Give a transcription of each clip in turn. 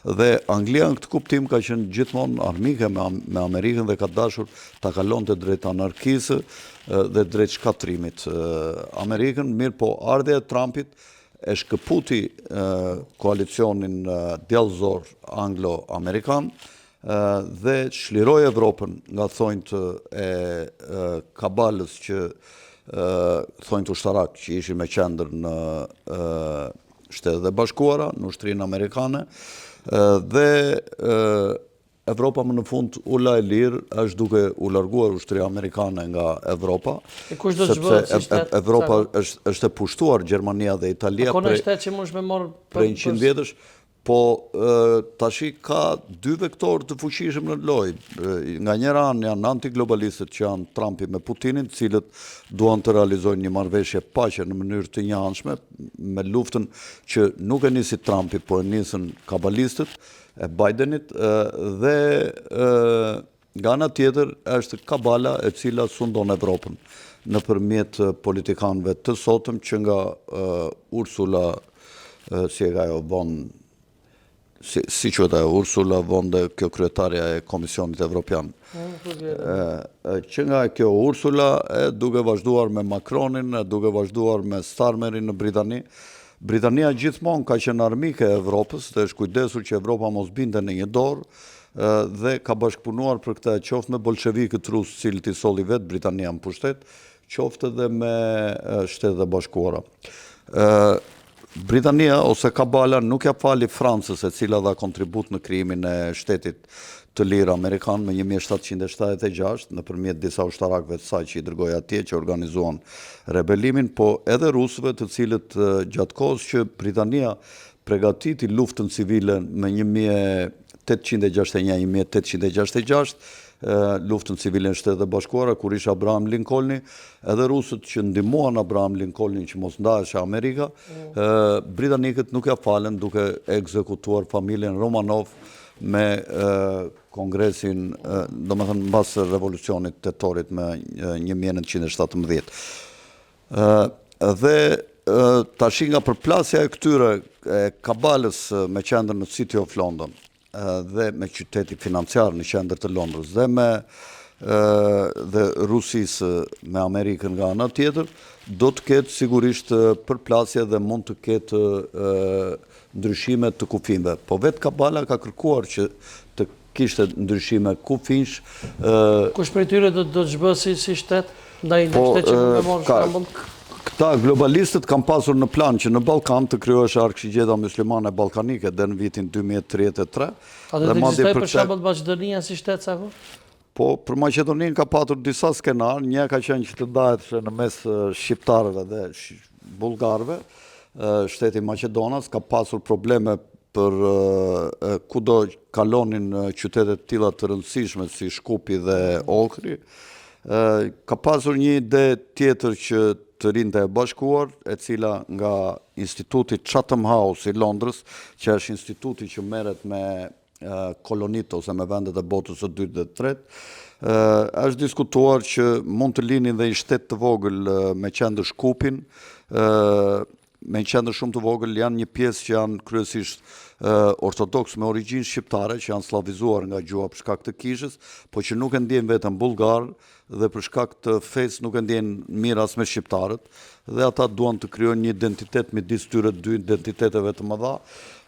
Dhe Anglia në këtë kuptim ka qenë gjithmonë armike me Amerikën dhe ka dashur ta kalonte drejt anarkisë dhe drejt shkatrimit Amerikën, mirë po ardhja e Trumpit e shkëputi koalicionin djallëzor anglo-amerikan dhe çliroi Evropën nga thonjt e kabalës që thonjt ushtarak që ishin me qendër në Shtetet e Bashkuara, në Ushtrinë Amerikane, dhe Evropa më në fund u la e lirë është duke u larguar ushtria amerikane nga Evropa. E kush do të zhvët si shtet? Evropa është e pushtuar Gjermania dhe Italia prej 100 vjetësh, po tashi ka dy vektor të fuqishëm në lojë. Nga njëra anë janë antiglobalistët që janë Trumpi me Putinin, cilët duan të realizojnë një marrëveshje paqe në mënyrë të njëanshme me luftën që nuk e nisi Trumpi, po e nisën kabalistët e Bidenit dhe nga ana tjetër është kabala e cila sundon Evropën nëpërmjet politikanëve të sotëm që nga Ursula si quhet ajo, Ursula von der kjo kryetarja e Komisionit Evropian. Që nga kjo Ursula duke vazhduar me Macronin, duke vazhduar me Starmerin në Britani. Britania gjithmonë ka qenë armike e Evropës dhe është kujdesur që Evropa mos binte në një dorë dhe ka bashkëpunuar për këtë qoftë me bolshevikët rusë, cilët i solli vetë Britania në pushtet, qoftë edhe me Shtetet e Bashkuara. Britania ose kabala nuk ja fali Francës, e cila dha kontribut në krijimin e Shtetit të Lirë Amerikan me 1776 nëpërmjet disa ushtarakëve të saj që i dërgoi atje që organizuan rebelimin, po edhe rusëve të cilët gjatë kohës që Britania përgatiti luftën civile me 1861-1866, luftën civile në Shtetet e Bashkuara, kur ishte Abraham Lincolni, edhe rusët që ndihmuan Abraham Lincolnin që mos ndahesha Amerika, britanikët nuk ja falen duke ekzekutuar familjen Romanov me kongresin, domethënë mbas revolucionit tetorit me 1917. Dhe tashi nga përplasja e këtyre kabalës me qendër në City of London dhe me qyteti financiar në qendër të Londrës dhe Rusisë me Amerikën nga ana tjetër, do të ketë sigurisht përplasje dhe mund të ketë ndryshime të kufijve. Po vetë kabala ka kërkuar që të kishte ndryshime kufish. Kush prej tyre do të zhbësi si shtet ndaj shtet që më morë shembull? Këta globalistët kanë pasur në plan që në Ballkan të krijohej Arksigjeta Myslimane Ballkanike deri në vitin 2033. A do të ekzistojë për shembull Maqedonia si shtet sa ku? Po, për Maqedoninë ka patur disa skenar, një ka qenë që të ndahet në mes shqiptarëve dhe bullgarëve. Shteti Maqedonas ka pasur probleme për kudo kalonin qytete të tilla të rëndësishme si Shkupi dhe Ohri. Ka pasur një ide tjetër që të Rinjtë e Bashkuar, e cila nga Instituti Chatham House i Londrës, që është instituti që merret me kolonitë ose me vendet e botës së dytë dhe të tretë, është diskutuar që mund të linin dhe një shtet të vogël me qendër Shkupin, me qendër shumë të vogël, janë një pjesë që janë kryesisht ortodoks me origjinë shqiptare, që janë slavizuar nga gjuha për shkak të kishës, po që nuk e ndjejnë vetëm bullgar dhe për shkak të fesë nuk e ndjejnë mirë as me shqiptarët, dhe ata duan të krijojnë një identitet midis tyre dy identiteteve të mëdha,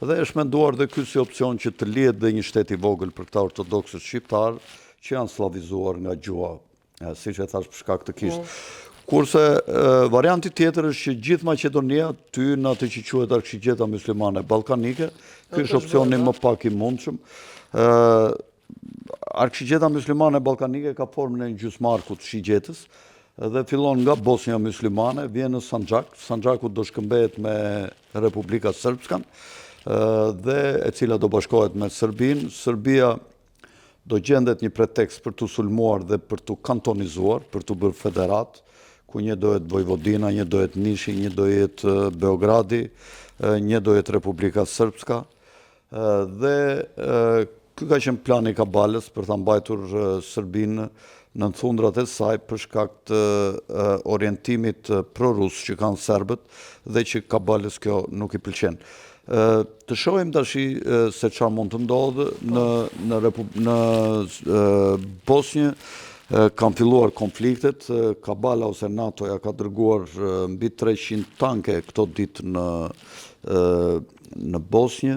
dhe është menduar dhe ky si opcion që të lihet dhe një shtet i vogël për këta ortodoksët shqiptar që janë slavizuar nga gjuha, siç e thash për shkak të kishës. Kurse varianti tjetër është që gjithë Maqedonia ty në atë që quhet Arksigjeta Myslimane Ballkanike, ky është opsioni më pak i mundshëm. Arksigjeta Myslimane Ballkanike ka formën e një gjysmarku të shigjetës dhe fillon nga Bosnia Myslimane, vjen në Sandžak. Sandžaku do shkëmbehet me Republika Srpskan dhe e cila do bashkohet me Serbinë. Serbia do gjendet një pretekst për të sulmuar dhe për të kantonizuar, për të bërë federat, ku një do jetë Vojvodina, një do jetë Nishi, një do jetë Beogradi, një do jetë Republika Srpska. Dhe ky ka qenë plani i kabalës për ta mbajtur Serbinë në thundrat e saj për shkak të orientimit pro-rus që kanë serbët dhe që kabalës kjo nuk i pëlqen. Të shohim tash se çfarë mund të ndodhë në Bosnjë. Kanë filluar konfliktet, Kabala ose NATO ja ka dërguar mbi 300 tanke këto ditë në Bosnjë,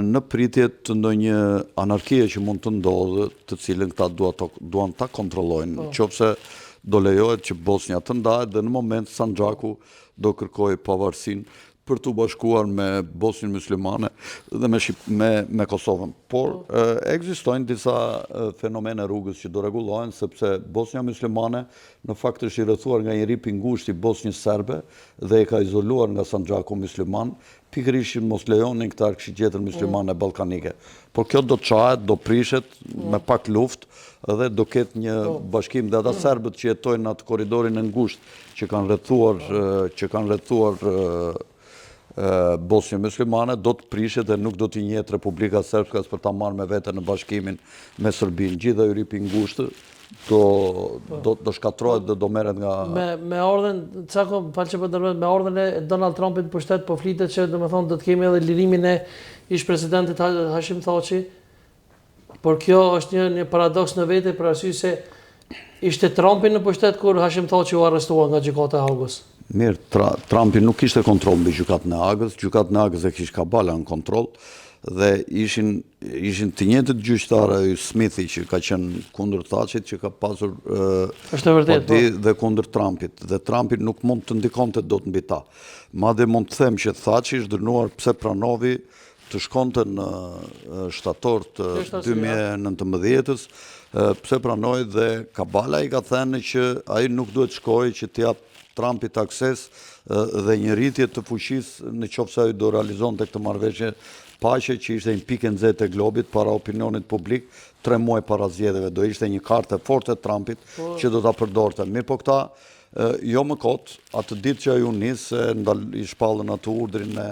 në pritje të ndonjë anarkie që mund të ndodhë, të cilën këta duan ta kontrollojnë, qofse do lejohet që Bosnja të ndahet dhe në moment Sandžaku do kërkojë pavarësinë për të bashkuar me Bosnjën Muslimane dhe me Kosovën. Por ekzistojnë disa fenomene rrugës që do rregullohen, sepse Bosnja Muslimane në fakt është i rrethuar nga një rip i ngushtë i Bosnjës serbe dhe e ka izoluar nga Sandžaku musliman, pikërisht që mos lejonin këta arksiqjetër muslimane ballkanike. Por kjo do të çahet, do prishet me pak luftë dhe do ketë një bashkim dhe ata serbët që jetojnë në atë korridorin e ngushtë që kanë rrethuar Bosnjë Muslimane do të prishet dhe nuk do t'i njetë Republika Srpskës për ta marrë me vete në bashkimin me Serbinë. Gjithë ai ripi i ngushtë do shkatrohet dhe do merret nga me ardhen me ardhen e Donald Trumpit në pushtet, po flitet që domethënë do të kemi edhe lirimin e ish-presidentit Hashim Thaçi. Por kjo është një paradoks në vete për arsye se ishte Trumpi në pushtet kur Hashim Thaçi u arrestua nga gjykata e Hagës. Mirë, Trumpi nuk kishte kontroll mbi gjykatën e Hagës, gjykatën e Hagës e kishte Kabala në kontroll dhe ishin të njëjtët gjyqtarë, Smithi që ka qenë kundër Thaçit, që ka pasur dhe kundër Trumpit, dhe Trumpi nuk mund të ndikonte dot mbi ta. Madje mund të them që Thaçi është dënuar pse pranovi të shkonte në shtator të 2019-s, pse pranoi dhe Kabala i ka thënë që ai nuk duhet shkojë që t'i jap Trumpit akses dhe një rritje të fuqisë në qoftë se ai do realizonte këtë marrëveshje paqe që ishte një pikë nxehtë e globit para opinionit publik 3 muaj para zgjedhjeve. Do ishte një kartë e fortë e Trumpit që do ta përdorte. Mirë, po këta jo më kot, atë ditë që ai u nis i shpallën atë urdhrin e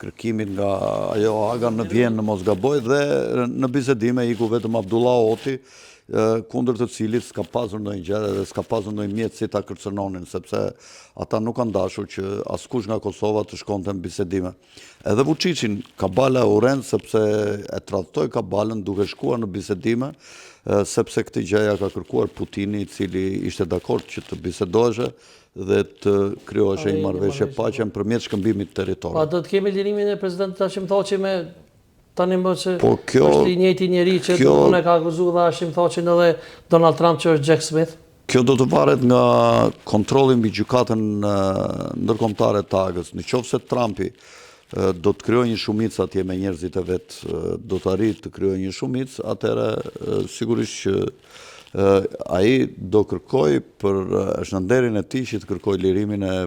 kërkimin nga ajo Haga në Vjenë në mos gaboj, dhe në bisedime iku vetëm Abdullah Oti, kundër të cilit s'ka pasur ndonjë gjë dhe s'ka pasur ndonjë mjet si ta kërcënonin, sepse ata nuk kanë dashur që askush nga Kosova të shkonte në bisedime. Edhe Vučićin Kabala uren sepse e tradhtoi Kabalën duke shkuar në bisedime, sepse këtë gjëja ka kërkuar Putini, i cili ishte dakord që të bisedoheshe dhe të krijoheshe një marrëveshje paqe nëpërmjet shkëmbimit territor. Pa do të kemi lirimin e presidentit Hashim Thaçi me tani më që është i njëjti njeri që unë e ka akuzuar dhe Hashim Thaçin edhe Donald Trump që është Jack Smith? Kjo do të varet nga kontrolli mbi gjykatën ndërkombëtare të Hagës. Nëse Trumpi do të krijojë një shumicë atje me njerëzit e vet, do të arrijë të krijojë një shumicë, atëherë sigurisht që ai do kërkoj për shënderin e tij që të kërkoj lirimin e